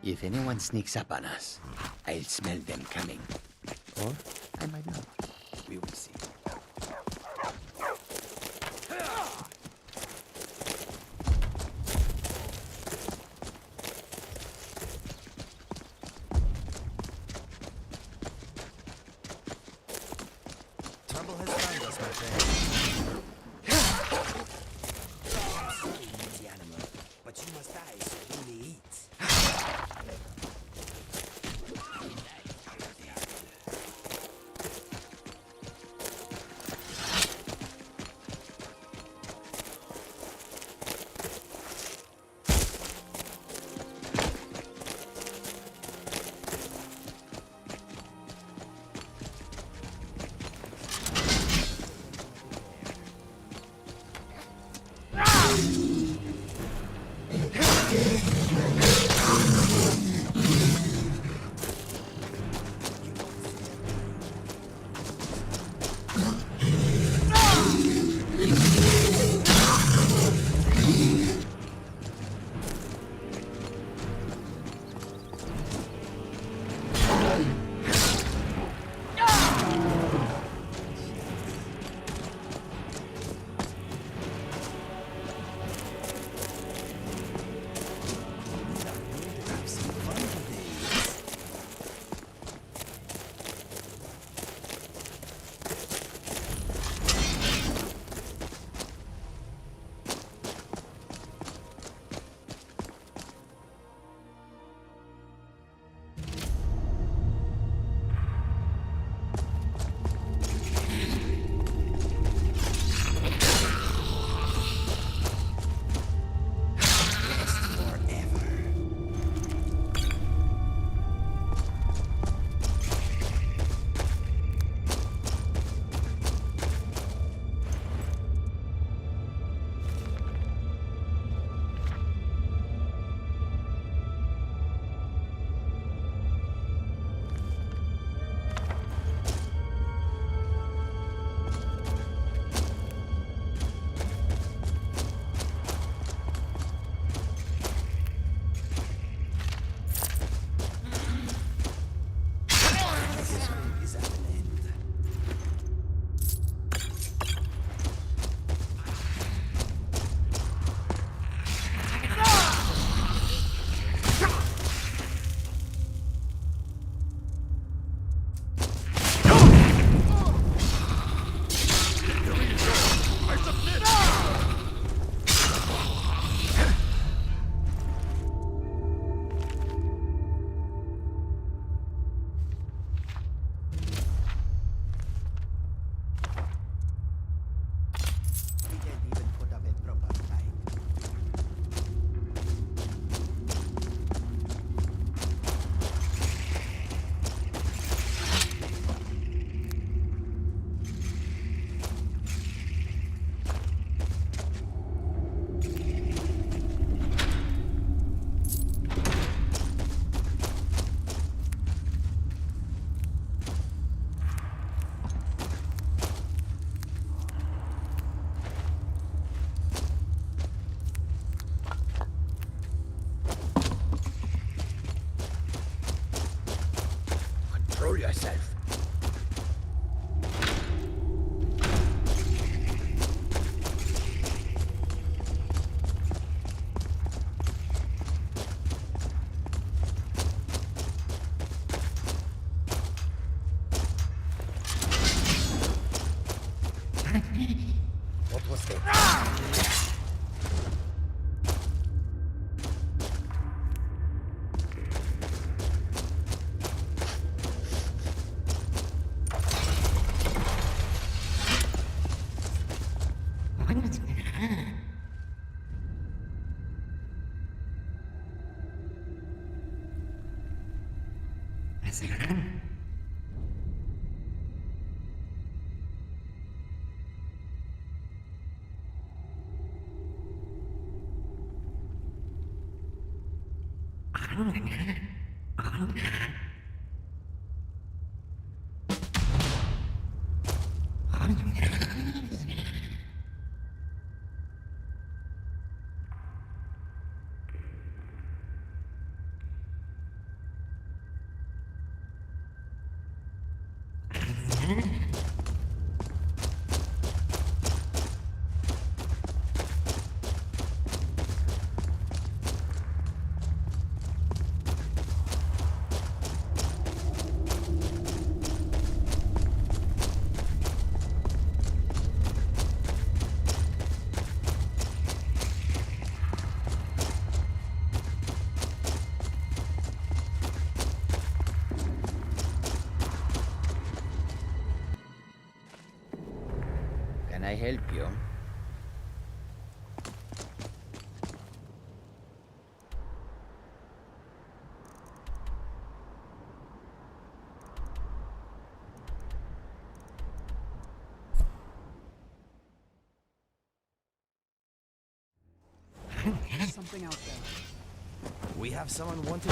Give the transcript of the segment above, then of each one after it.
If anyone sneaks up on us, I'll smell them coming. Or I might not. We will see. Trouble has found us, my friend. I'm sorry, easy animal, but you must die so you may eat. Control yourself. What was that? I help you? Something out there. We have someone wanted.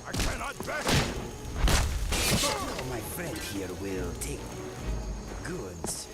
I cannot back. Oh, my friend here will take goods.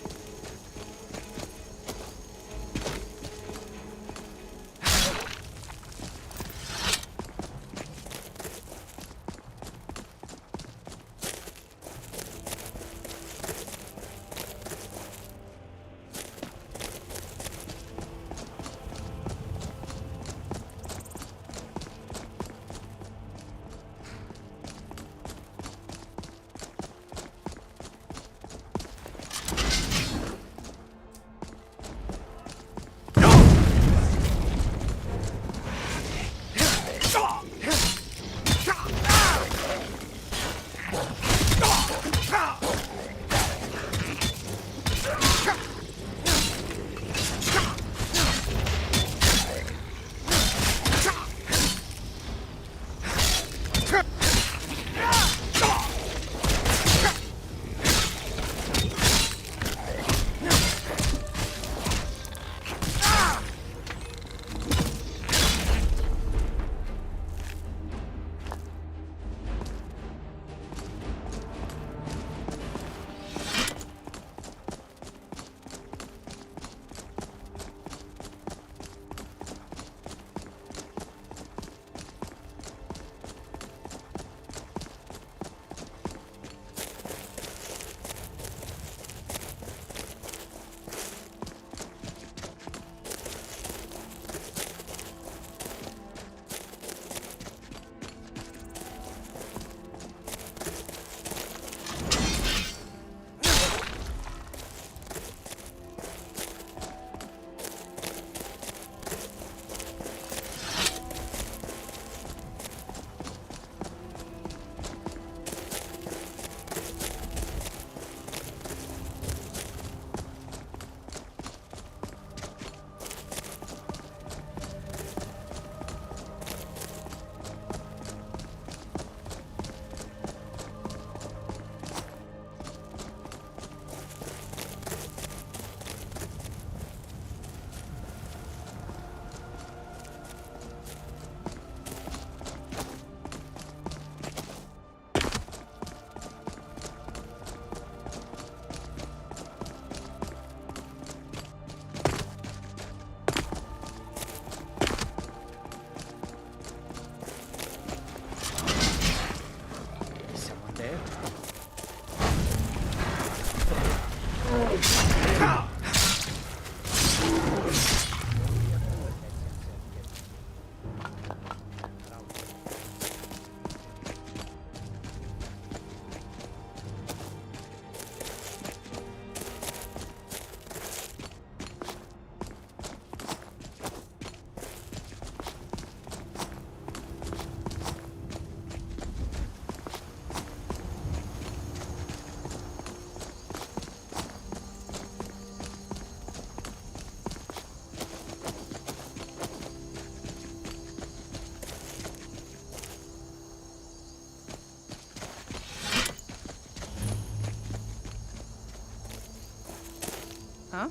Huh?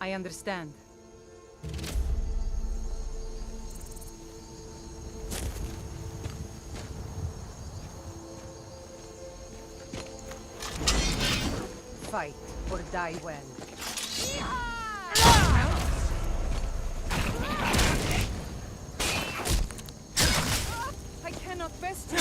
I understand. Fight or die well. I cannot best you.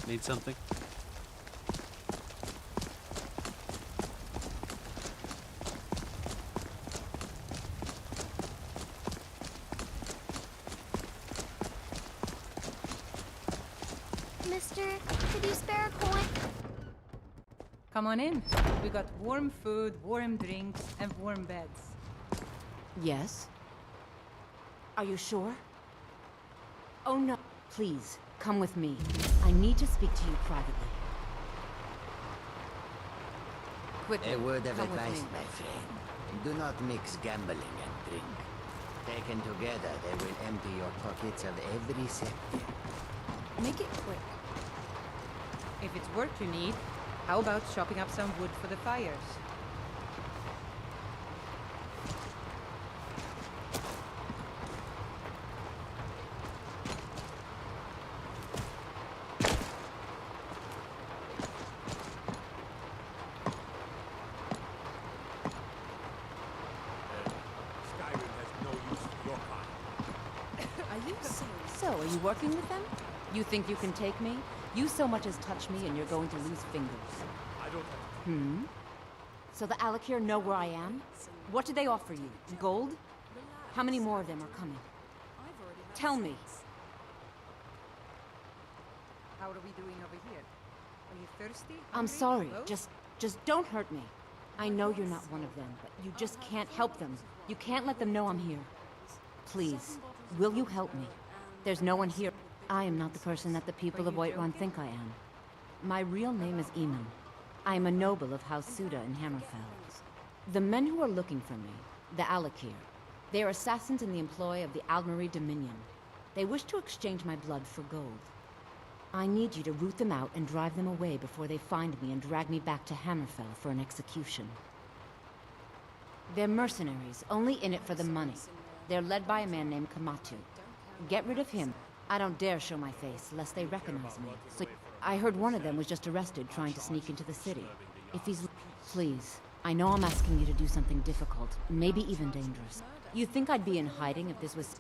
Need something? Mister, could you spare a coin? Come on in. We got warm food, warm drinks, and warm beds. Yes? Are you sure? Oh no. Please, come with me. I need to speak to you privately. Quickly, A word of come with advice, me. my friend. Do not mix gambling and drink. Taken together, they will empty your pockets of every second. Make it quick. If it's work you need, how about chopping up some wood for the fires? Skyrim has no use for your kind. Are you serious? So, are you working with them? You think you can take me? You so much as touch me and you're going to lose fingers. I don't have So the Alakir know where I am? What do they offer you? Gold? How many more of them are coming? Tell me. How are we doing over here? Are you thirsty? I'm Hungry? sorry. Both? Just don't hurt me. I know you're not one of them, but you just can't help them. You can't let them know I'm here. Please, will you help me? There's no one here. I am not the person that the people of Whiterun think I am. My real name is Eamon. I am a noble of House Suda in Hammerfell. The men who are looking for me, the Alakir, they are assassins in the employ of the Aldmeri Dominion. They wish to exchange my blood for gold. I need you to root them out and drive them away before they find me and drag me back to Hammerfell for an execution. They're mercenaries, only in it for the money. They're led by a man named Kamatu. Get rid of him. I don't dare show my face, lest they recognize me. So I heard one of them was just arrested trying to sneak into the city. If he's... Please. I know I'm asking you to do something difficult, maybe even dangerous. You think I'd be in hiding if this was...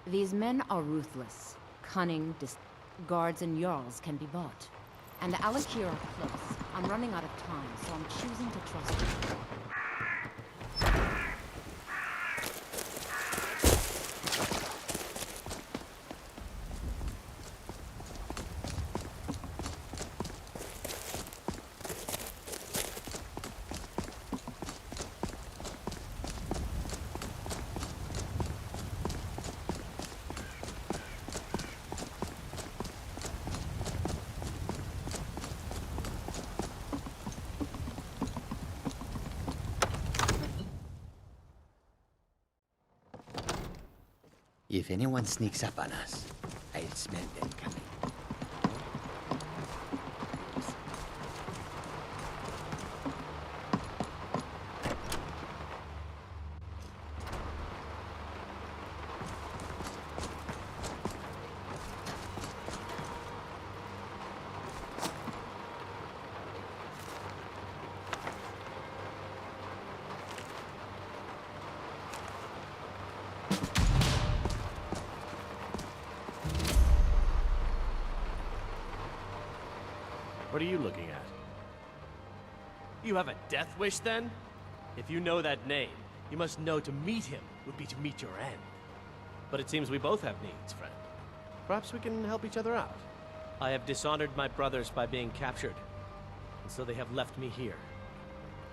These men are ruthless, cunning, guards and Jarls can be bought. And the Alakir are close. I'm running out of time, so I'm choosing to trust you. If anyone sneaks up on us, I'll smell them coming. What are you looking at? You have a death wish, then? If you know that name, you must know to meet him would be to meet your end. But it seems we both have needs, friend. Perhaps we can help each other out. I have dishonored my brothers by being captured, and so they have left me here.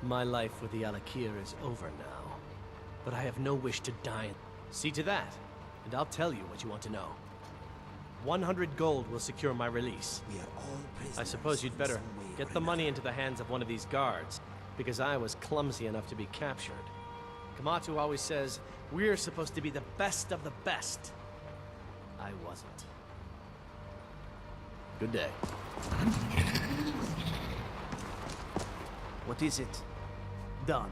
My life with the Alakir is over now, but I have no wish to die. See to that, and I'll tell you what you want to know. 100 gold will secure my release. We are all prisoners I suppose you'd in better some way or get the money another. into the hands of one of these guards, because I was clumsy enough to be captured. Kamatu always says, we're supposed to be the best of the best. I wasn't. Good day. What is it? Done.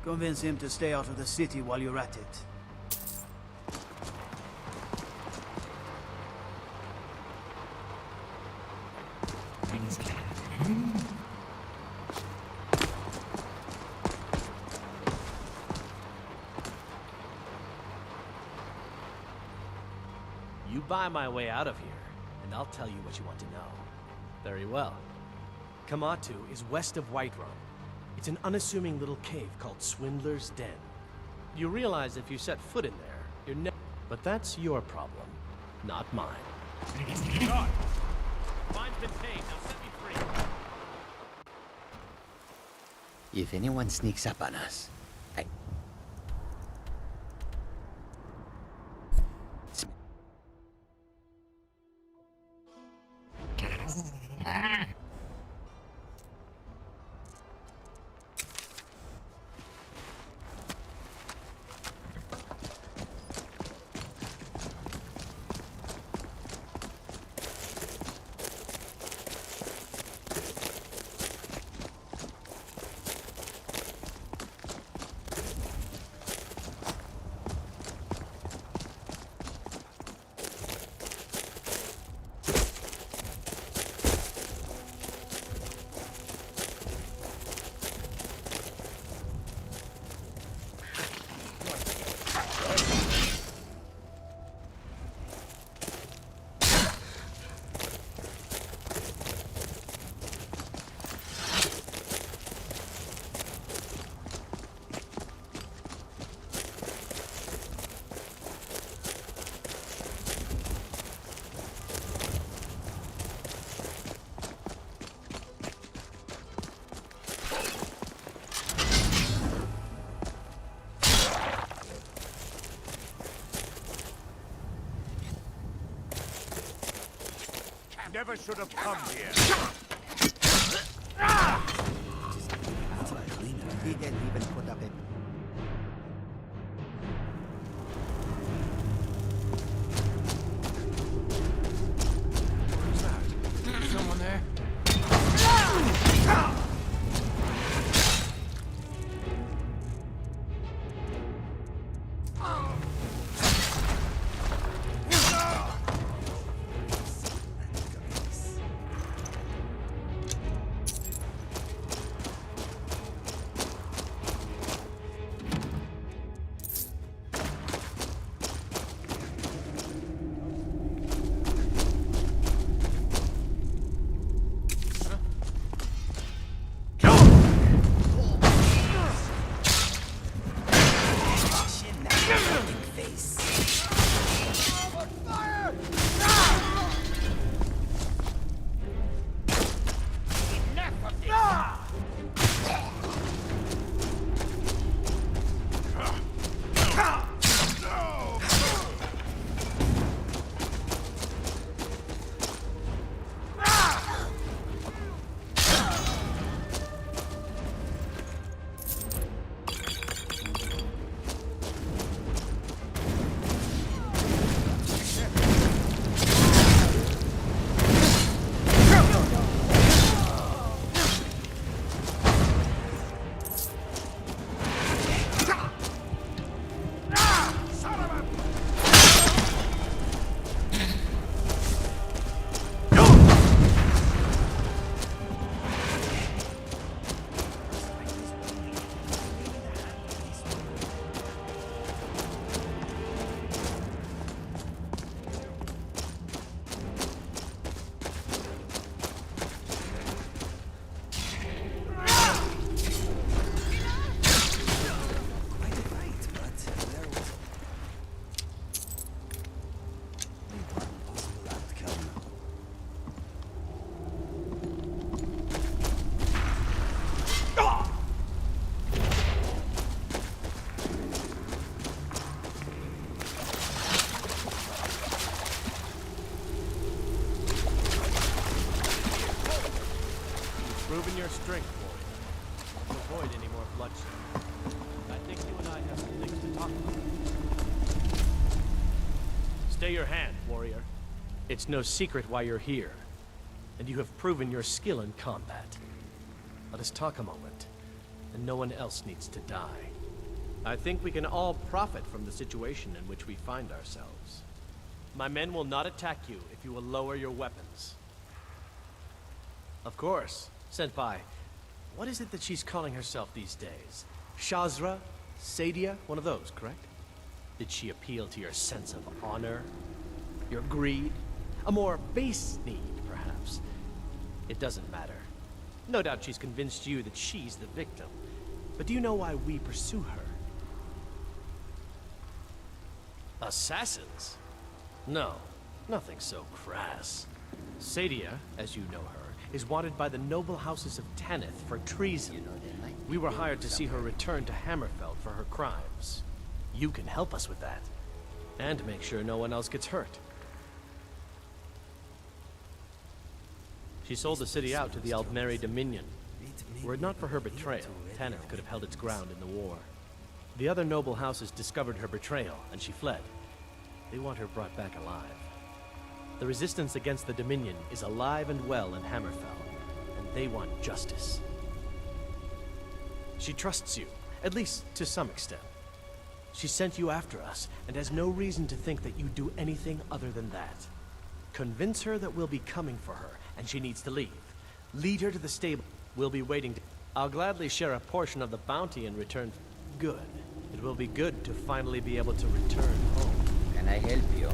Convince him to stay out of the city while you're at it. You buy my way out of here, and I'll tell you what you want to know. Very well. Kamatu is west of Whiterun. It's an unassuming little cave called Swindler's Den. You realize if you set foot in there, you're never... But that's your problem, not mine. God! Fine's been paid, now set me free. If anyone sneaks up on us, Never should have come here. he didn't even put up a... Someone there? Proven your strength, boy. To avoid any more bloodshed. I think you and I have some things to talk about. Stay your hand, warrior. It's no secret why you're here, and you have proven your skill in combat. Let us talk a moment, and no one else needs to die. I think we can all profit from the situation in which we find ourselves. My men will not attack you if you will lower your weapons. Of course, Senpai. What is it that she's calling herself these days? Shazra? Sadia? One of those, correct? Did she appeal to your sense of honor? Your greed? A more base need, perhaps? It doesn't matter. No doubt she's convinced you that she's the victim. But do you know why we pursue her? Assassins? No, nothing so crass. Sadia, as you know her, is wanted by the noble houses of Tanith for treason. You know, there might We were hired to see her return to Hammerfell for her crimes. You can help us with that. And make sure no one else gets hurt. She sold the city out to the Aldmeri Dominion. Were it not for her betrayal, Tanith could have held its ground in the war. The other noble houses discovered her betrayal, and she fled. They want her brought back alive. The resistance against the Dominion is alive and well in Hammerfell, and they want justice. She trusts you, at least to some extent. She sent you after us, and has no reason to think that you do anything other than that. Convince her that we'll be coming for her, and she needs to leave. Lead her to the stable. We'll be waiting to... I'll gladly share a portion of the bounty in return. Good. It will be good to finally be able to return home. Can I help you?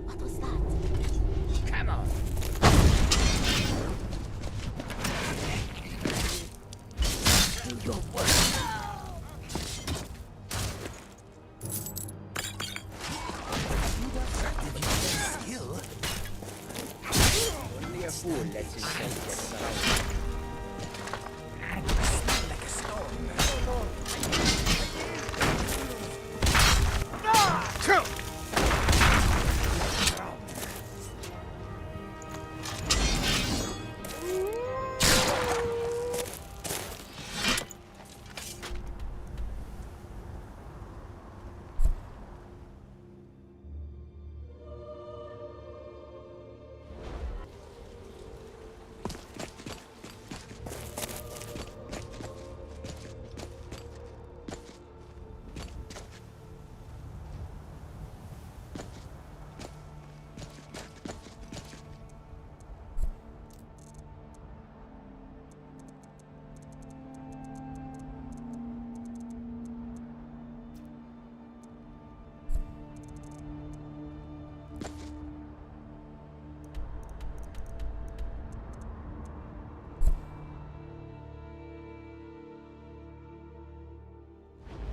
What was that? Come on. Do your work. Only a fool lets himself get surrounded. Like a storm.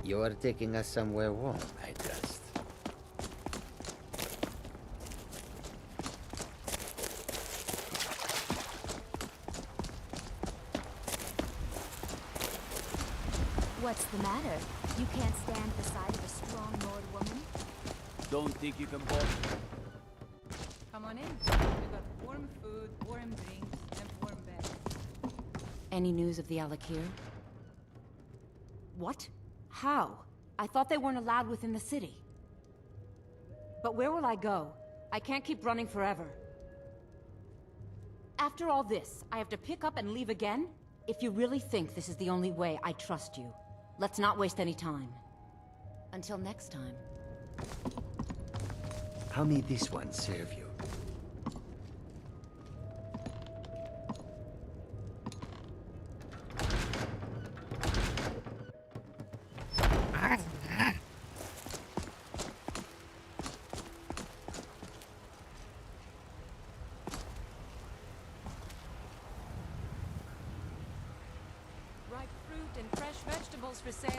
You are taking us somewhere warm, I trust. What's the matter? You can't stand the sight of a strong Nord woman? Don't think you can both. Come on in. We got warm food, warm drinks, and warm beds. Any news of the Alakir? What? How? I thought they weren't allowed within the city. But where will I go? I can't keep running forever. After all this, I have to pick up and leave again? If you really think this is the only way, I trust you. Let's not waste any time. Until next time. How may this one serve you? Ripe fruit and fresh vegetables for sale.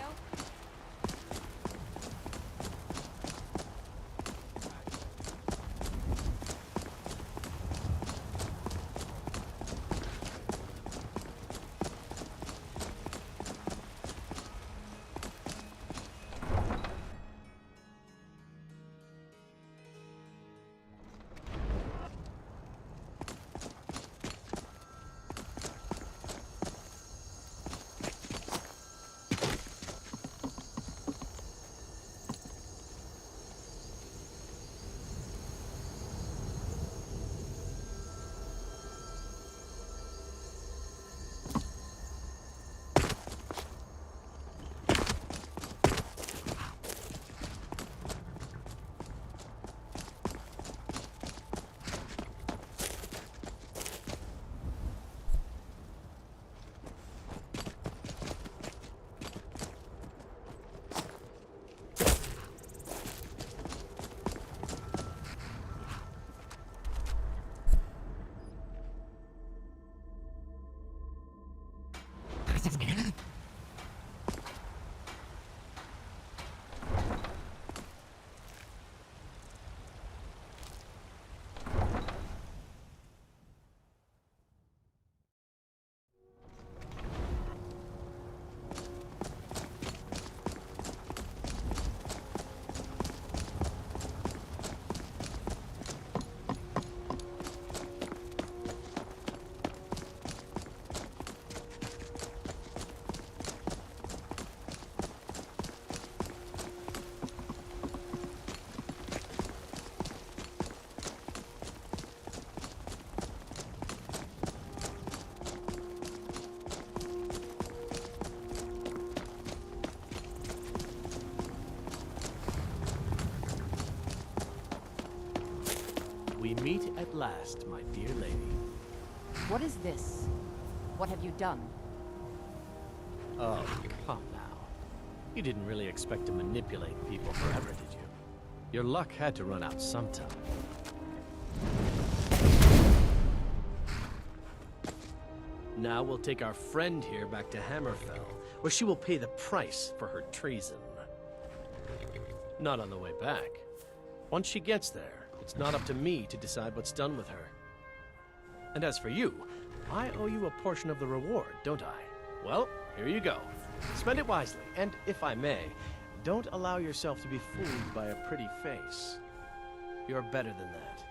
we meet at last, my dear lady. What is this? What have you done? Oh, come now. You didn't really expect to manipulate people forever, did you? Your luck had to run out sometime. Now we'll take our friend here back to Hammerfell, where she will pay the price for her treason. Not on the way back. Once she gets there, it's not up to me to decide what's done with her. And as for you, I owe you a portion of the reward, don't I? Well, here you go. Spend it wisely, and if I may, don't allow yourself to be fooled by a pretty face. You're better than that.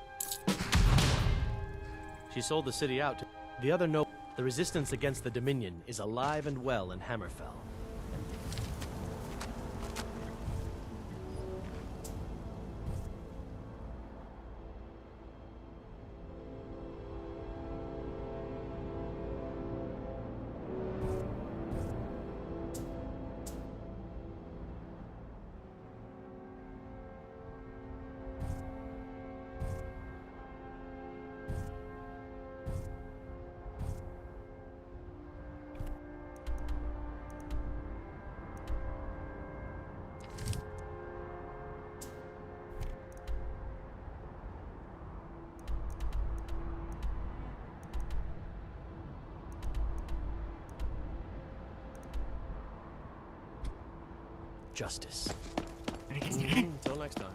She sold the city out to the other noble. The resistance against the Dominion is alive and well in Hammerfell. Justice. Until next time.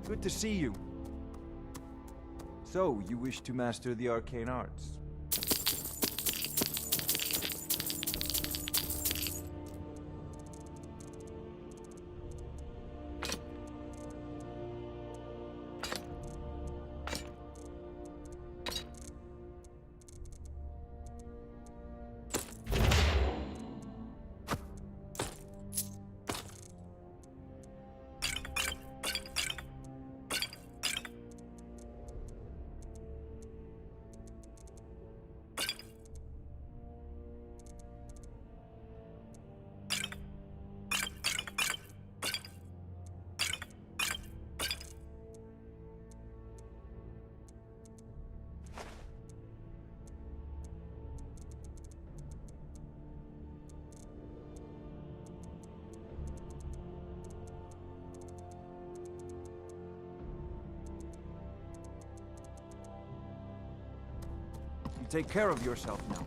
Good to see you. So, you wish to master the arcane arts? You take care of yourself now.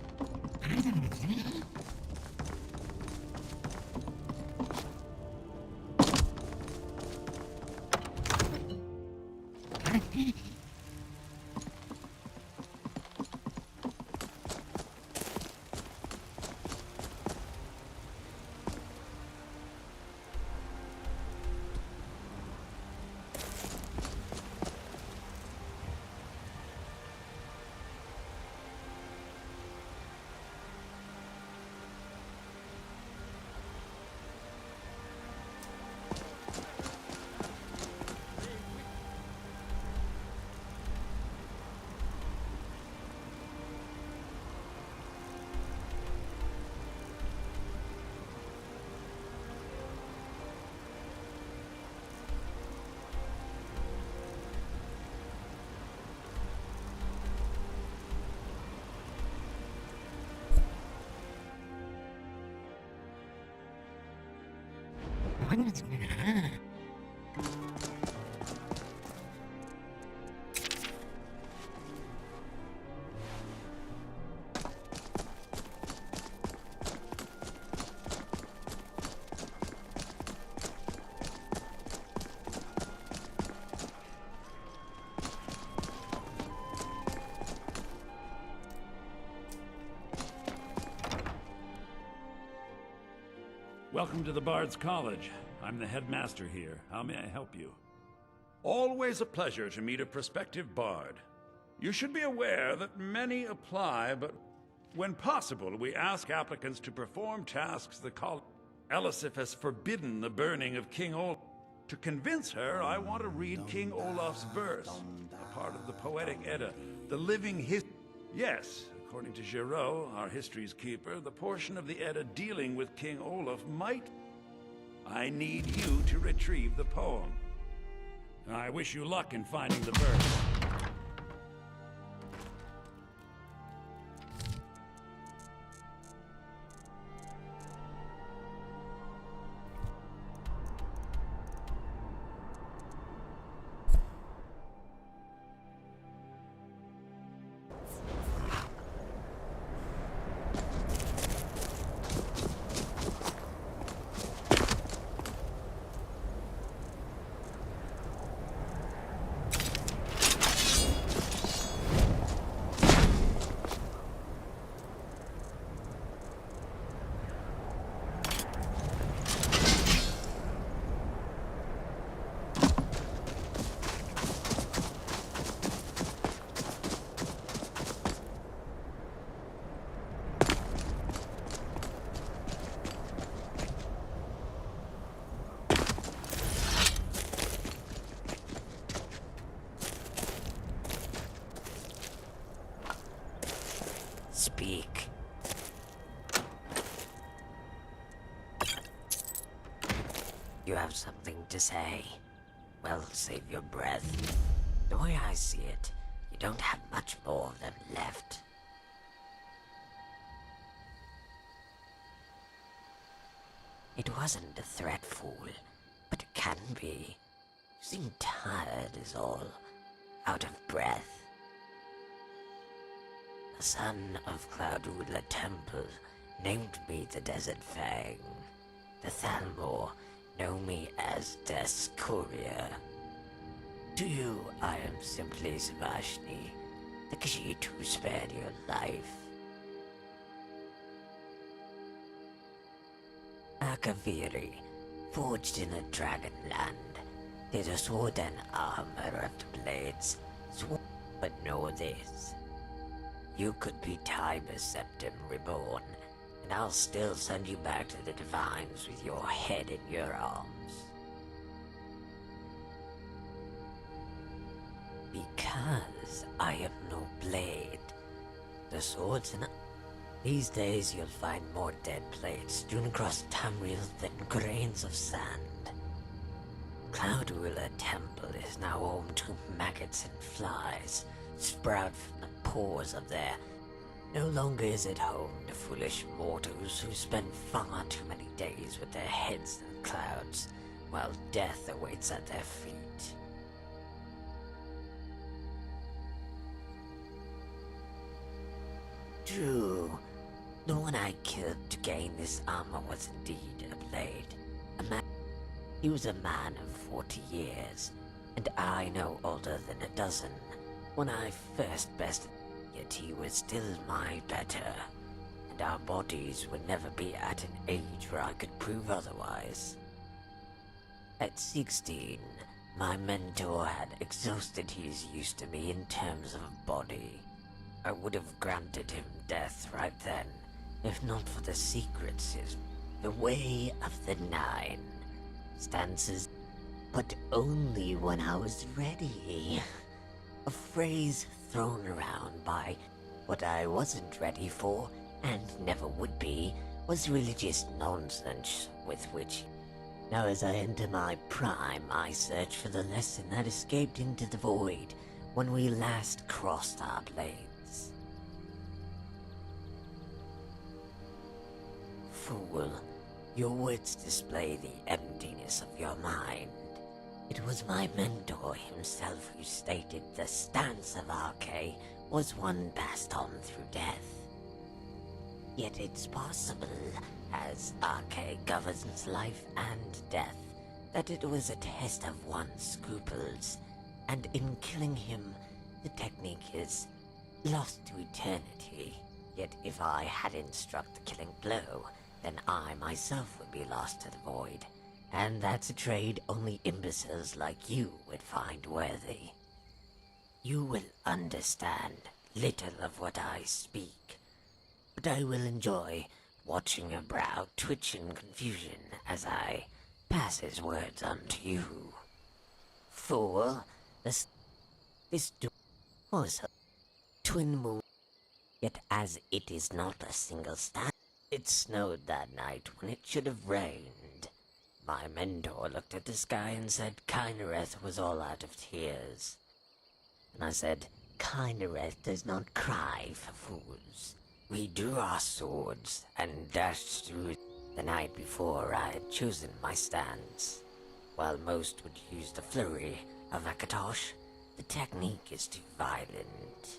Welcome to the Bard's College. I'm the headmaster here. How may I help you? Always a pleasure to meet a prospective bard. You should be aware that many apply, but when possible, we ask applicants to perform tasks the college. Elisif has forbidden the burning of King Olaf. To convince her, I want to read King Olaf's verse, a part of the Poetic Edda, the living history. Yes, according to Giraud, our history's keeper, the portion of the Edda dealing with King Olaf might... I need you to retrieve the poem. I wish you luck in finding the verse. Speak. You have something to say? Well, save your breath. The way I see it, you don't have much more of them left. It wasn't a threat, fool, but it can be. You seem tired is all, out of breath. The son of Cloudula Temple named me the Desert Fang. The Thalmor know me as Death's Courier. To you, I am simply Savashni, the Khajiit who spared your life. Akaviri, forged in a Dragonland, did a sword and armor of the blades, but know this. You could be Tiber Septim reborn, and I'll still send you back to the Divines with your head in your arms. Because I have no blade. The swords and... These days you'll find more dead plates strewn across Tamriel than grains of sand. Cloudula Temple is now home to maggots and flies, sprout from the pores of there. No longer is it home to foolish mortals who spend far too many days with their heads in the clouds, while death awaits at their feet. True. The one I killed to gain this armor was indeed a blade. He was a man of 40 years, and I no older than a dozen. When I first bested yet he was still my better, and our bodies would never be at an age where I could prove otherwise. At 16, my mentor had exhausted his use to me in terms of a body. I would have granted him death right then, if not for the secrets the way of the Nine stances, but only when I was ready. A phrase thrown around by what I wasn't ready for, and never would be, was religious nonsense with which... Now as I enter my prime, I search for the lesson that escaped into the void when we last crossed our blades. Fool, your words display the emptiness of your mind. It was my mentor himself who stated the stance of Arche was one passed on through death. Yet it's possible, as Arche governs life and death, that it was a test of one's scruples, and in killing him, the technique is lost to eternity. Yet if I hadn't struck the killing blow, then I myself would be lost to the void. And that's a trade only imbeciles like you would find worthy. You will understand little of what I speak, but I will enjoy watching your brow twitch in confusion as I pass his words on to you. Fool, this was a twin moon, yet as it is not a single star, it snowed that night when it should have rained. My mentor looked at the sky and said Kynareth was all out of tears. And I said, Kynareth does not cry for fools. We drew our swords and dashed through. The night before I had chosen my stance. While most would use the flurry of Akatosh, the technique is too violent.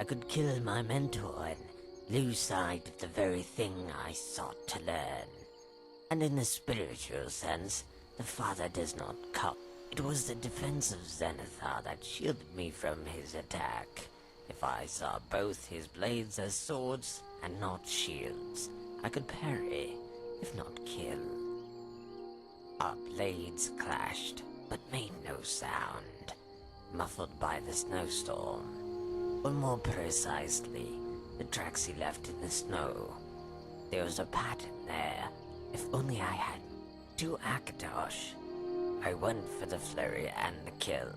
I could kill my mentor and lose sight of the very thing I sought to learn. And in the spiritual sense, the Father does not come. It was the defense of Zenithar that shielded me from his attack. If I saw both his blades as swords and not shields, I could parry, if not kill. Our blades clashed, but made no sound, muffled by the snowstorm. Or more precisely, the tracks he left in the snow. There was a pattern there. If only I had to Akatosh. I went for the flurry and the kill.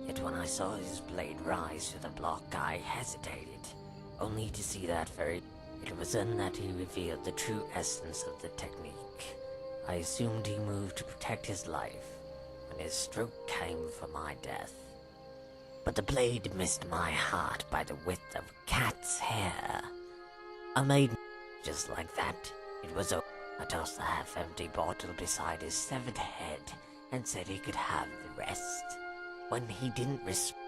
Yet when I saw his blade rise to the block, I hesitated, only to see that It was then that he revealed the true essence of the technique. I assumed he moved to protect his life, when his stroke came for my death. But the blade missed my heart by the width of a cat's hair. I made just like that. It was over. I tossed the half-empty bottle beside his severed head and said he could have the rest. When he didn't respect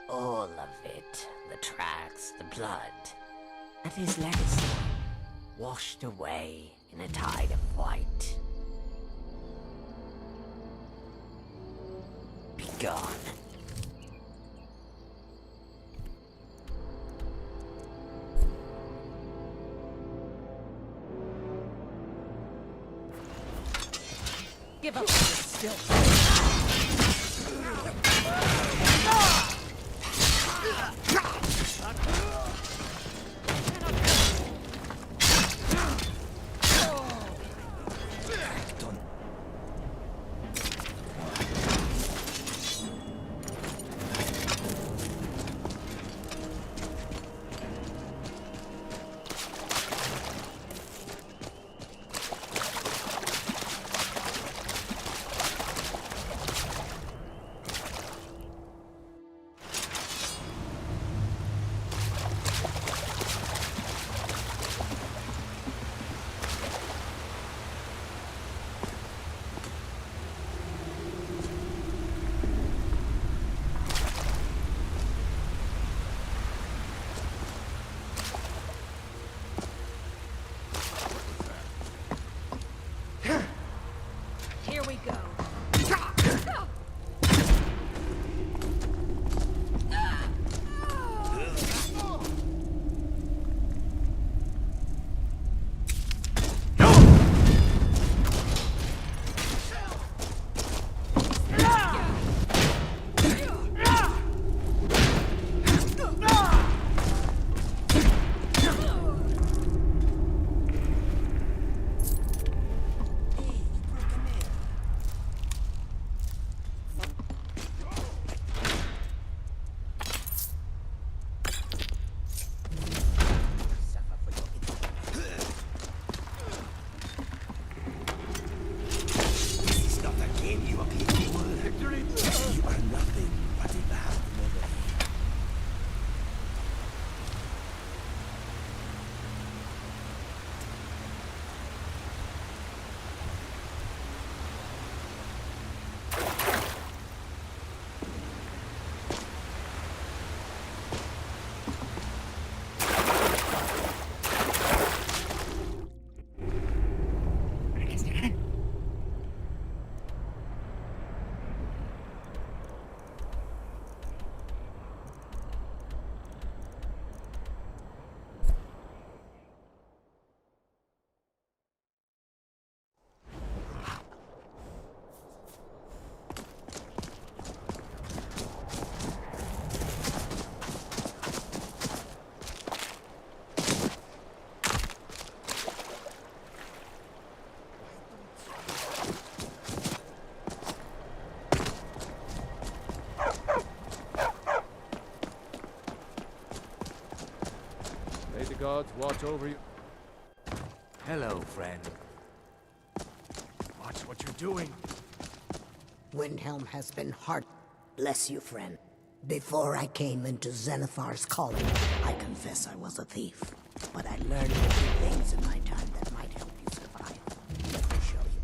all of it, the tracks, the blood, and his legacy, washed away in a tide of white. Be gone. Give up still. May the gods watch over you. Hello, friend. Watch what you're doing. Windhelm has been hard. Bless you, friend. Before I came into Zenithar's calling, I confess I was a thief. But I learned a few things in my time that might help you survive. Let me show you.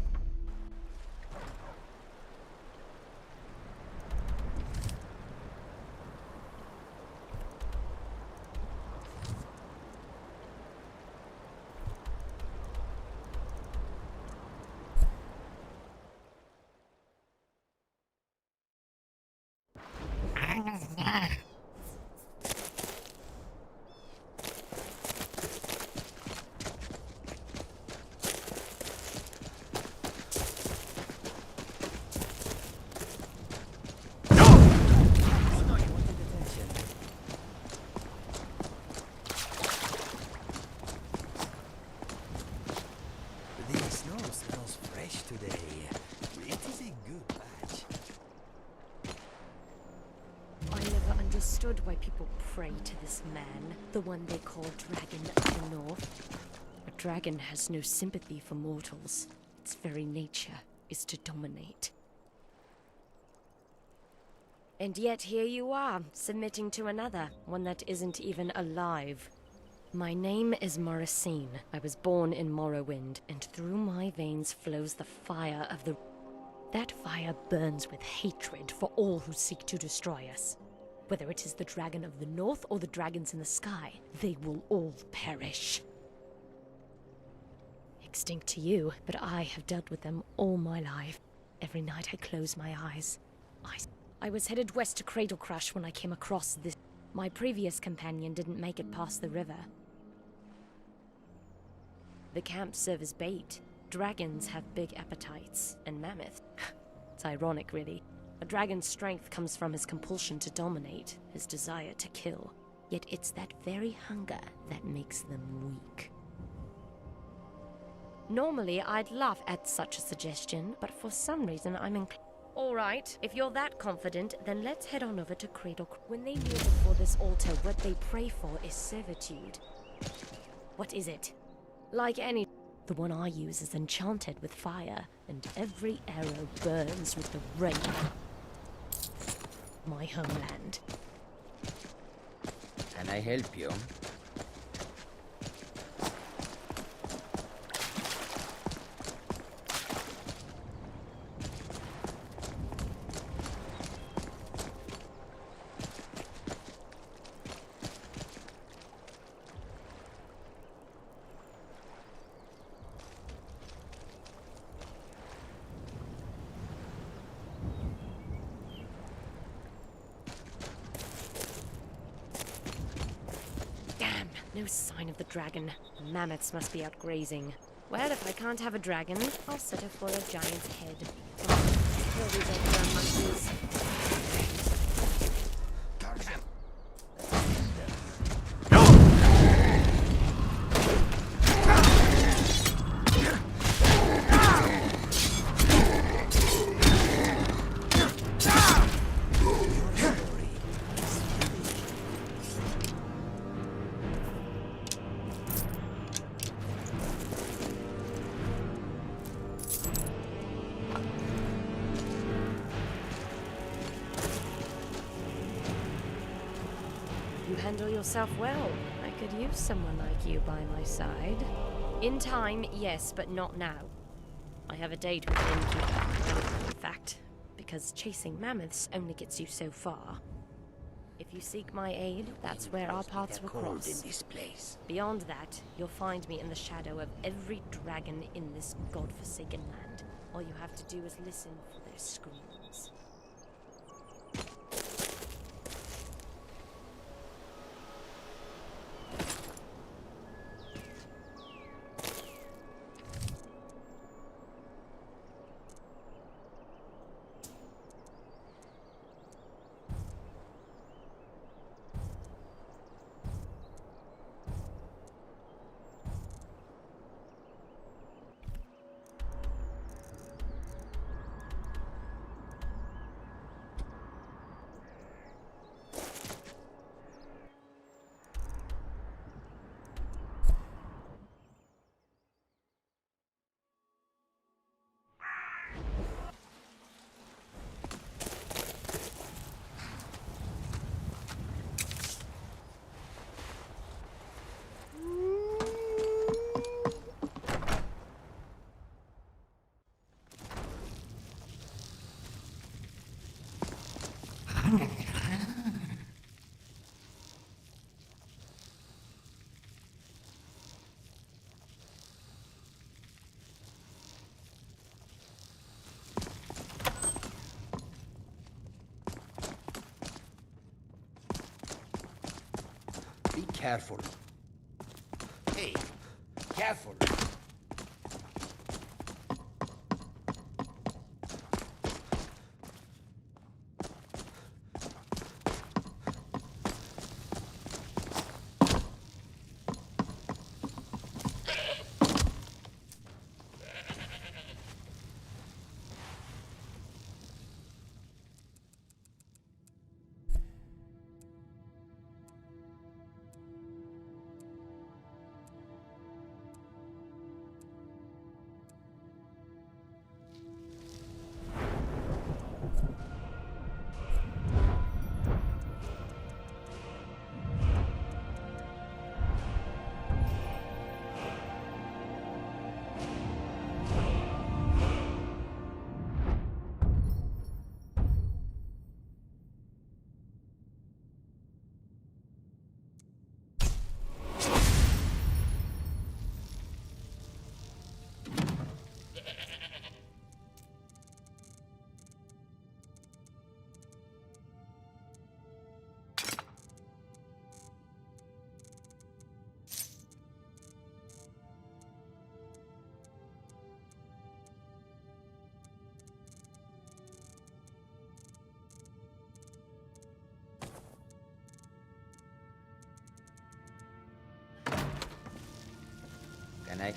The snow smells fresh today. It is a good batch. I never understood why people pray to this man, the one they call Dragon of the North. A dragon has no sympathy for mortals. Its very nature is to dominate. And yet here you are, submitting to another, one that isn't even alive. My name is Morrisine. I was born in Morrowind, and through my veins flows the fire of the... That fire burns with hatred for all who seek to destroy us. Whether it is the Dragon of the North or the dragons in the sky, they will all perish. Extinct to you, but I have dealt with them all my life. Every night I close my eyes. I was headed west to Cradle Crush when I came across this. My previous companion didn't make it past the river. The camp serve as bait. Dragons have big appetites, and mammoths. It's ironic, really. A dragon's strength comes from his compulsion to dominate, his desire to kill. Yet it's that very hunger that makes them weak. Normally, I'd laugh at such a suggestion, but for some reason I'm inclined. Alright, if you're that confident, then let's head on over to Cradle. When they kneel before this altar, what they pray for is servitude. What is it? Like any... The one I use is enchanted with fire, and every arrow burns with the rain. My homeland. Can I help you? No sign of the dragon. Mammoths must be out grazing. Well, if I can't have a dragon, I'll settle for a giant's head. Kill these old monkeys. You handle yourself well. I could use someone like you by my side. In time, yes, but not now. I have a date with the innkeeper. In fact, because chasing mammoths only gets you so far. If you seek my aid, that's where our paths will cross. In this place. Beyond that, you'll find me in the shadow of every dragon in this godforsaken land. All you have to do is listen for their screams. Careful. Hey, careful. Can I